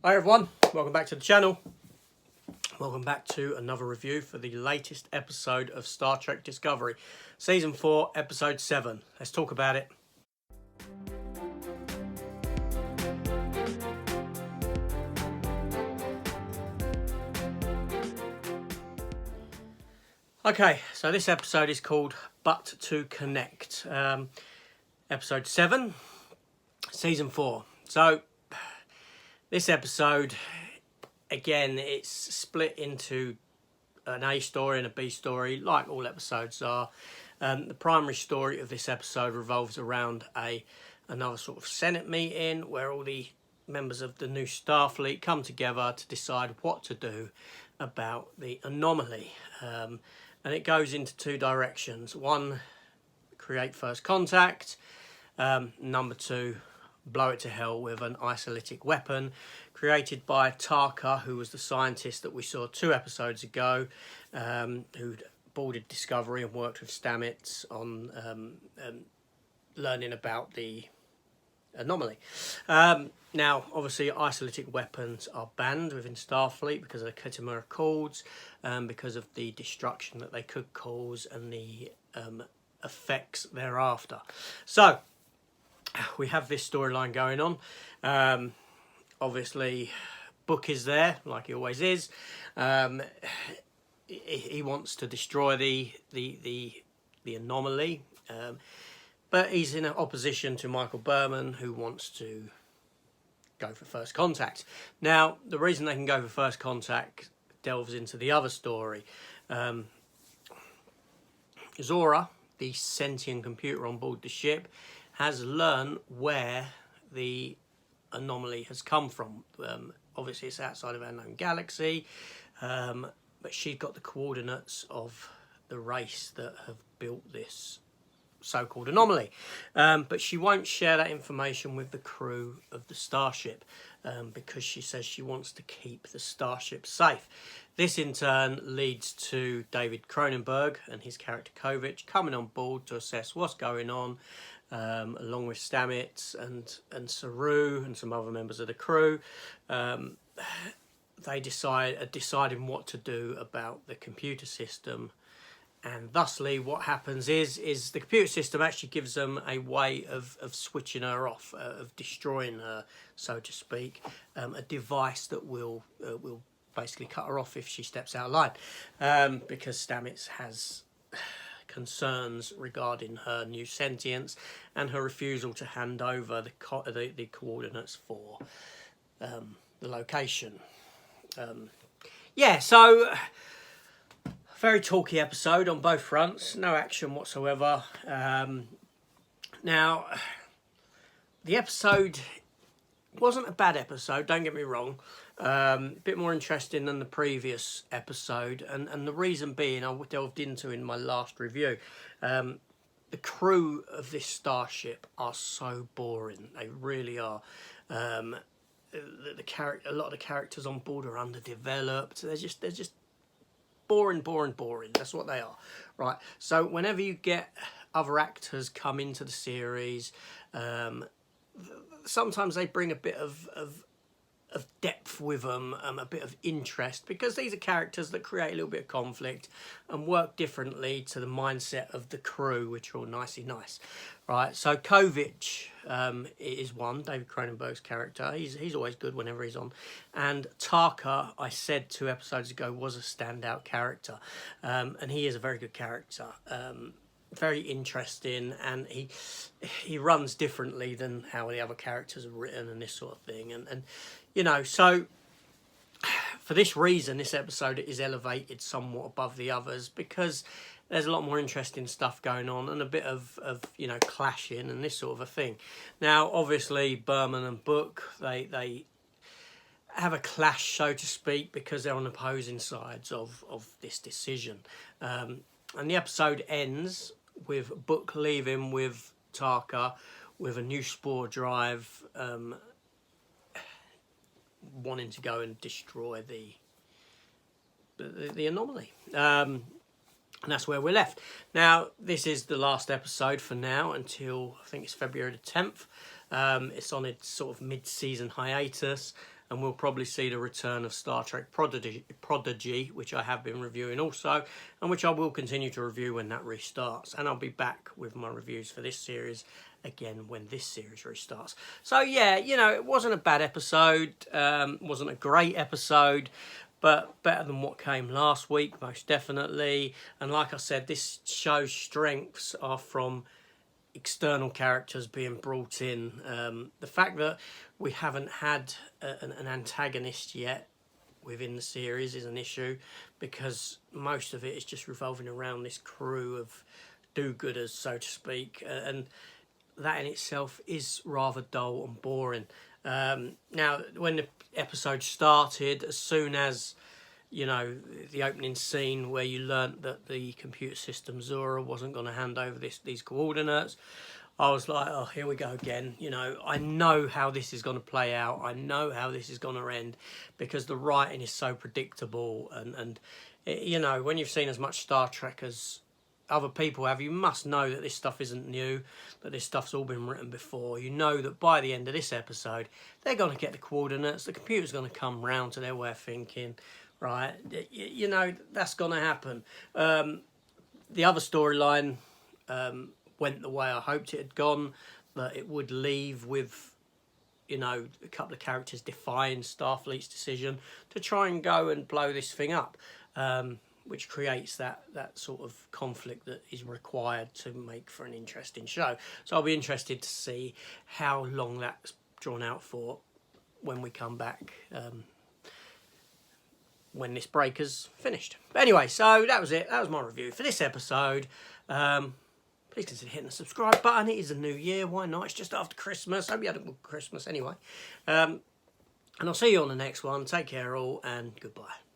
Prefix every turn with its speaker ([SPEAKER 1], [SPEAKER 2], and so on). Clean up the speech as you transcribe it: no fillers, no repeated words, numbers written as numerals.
[SPEAKER 1] Hi everyone, welcome back to the channel. Welcome back to another review for the latest episode of Star Trek Discovery. Season 4, Episode 7. Let's talk about it. Okay, so this episode is called But to Connect. Episode 7, Season 4. So, this episode, again, it's split into an A story and a B story, like all episodes are. The primary story of this episode revolves around another sort of Senate meeting where all the members of the new Starfleet come together to decide what to do about the anomaly. And it goes into two directions. One, create first contact. Number two, blow it to hell with an isolytic weapon created by Tarka, who was the scientist that we saw 2 episodes ago, who'd boarded Discovery and worked with Stamets on learning about the anomaly. Now, obviously, isolytic weapons are banned within Starfleet because of the Khitomer Accords, because of the destruction that they could cause and the effects thereafter. So, we have this storyline going on. Obviously, Book is there, like he always is. He wants to destroy the anomaly, but he's in opposition to Michael Berman, who wants to go for first contact. Now, the reason they can go for first contact delves into the other story. Zora, the sentient computer on board the ship, has learned where the anomaly has come from. Obviously, it's outside of our known galaxy, but she's got the coordinates of the race that have built this so-called anomaly. But she won't share that information with the crew of the starship because she says she wants to keep the starship safe. This in turn leads to David Cronenberg and his character Kovich coming on board to assess what's going on, along with Stamets and Saru and some other members of the crew. They are deciding what to do about the computer system, and thusly what happens is the computer system actually gives them a way of switching her off, of destroying her, so to speak, a device that will basically cut her off if she steps out of line, because Stamets has concerns regarding her new sentience and her refusal to hand over the coordinates for the location. So very talky episode on both fronts, no action whatsoever. Now, the episode wasn't a bad episode, don't get me wrong. A bit more interesting than the previous episode, and the reason being I delved into in my last review. The crew of this starship are so boring, they really are. A lot of the characters on board are underdeveloped. They're just boring. That's what they are, right? So whenever you get other actors come into the series, sometimes they bring a bit of depth with them, a bit of interest, because these are characters that create a little bit of conflict and work differently to the mindset of the crew, which are all nicey nice, right? So Kovich is one, David Cronenberg's character. He's always good whenever he's on. And Tarka, I said 2 episodes ago, was a standout character, and he is a very good character. Very interesting, and he runs differently than how the other characters are written and this sort of thing, and you know, so for this reason this episode is elevated somewhat above the others, because there's a lot more interesting stuff going on and a bit of you know, clashing and this sort of a thing. Now obviously Berman and Book, they have a clash, so to speak, because they're on opposing sides of this decision, and the episode ends with Book leaving with Tarka with a new spore drive, wanting to go and destroy the anomaly, and that's where we're left. Now this is the last episode for now until I think it's February the 10th. It's on its sort of mid-season hiatus, and we'll probably see the return of Star Trek Prodigy, which I have been reviewing also, and which I will continue to review when that restarts. And I'll be back with my reviews for this series again when this series restarts. So yeah, you know, it wasn't a bad episode, wasn't a great episode, but better than what came last week, most definitely. And like I said, this show's strengths are from external characters being brought in. The fact that we haven't had an antagonist yet within the series is an issue, because most of it is just revolving around this crew of do-gooders, so to speak, and that in itself is rather dull and boring. Now, when the episode started, as soon as, you know, the opening scene where you learnt that the computer system Zora wasn't going to hand over these coordinates, I was like, oh, here we go again. You know, I know how this is going to play out. I know how this is going to end, because the writing is so predictable. And you know, when you've seen as much Star Trek as other people have, you must know that this stuff isn't new, that this stuff's all been written before. You know that by the end of this episode, they're going to get the coordinates. The computer's going to come round to their way of thinking, right? You know, that's going to happen. The other storyline went the way I hoped it had gone, that it would leave with, you know, a couple of characters defying Starfleet's decision to try and go and blow this thing up, which creates that sort of conflict that is required to make for an interesting show. So I'll be interested to see how long that's drawn out for when we come back, when this break has finished. But anyway, so that was it. That was my review for this episode. Please consider hitting the subscribe button. It is a new year. Why not? It's just after Christmas. Hope you had a good Christmas anyway. And I'll see you on the next one. Take care all, and goodbye.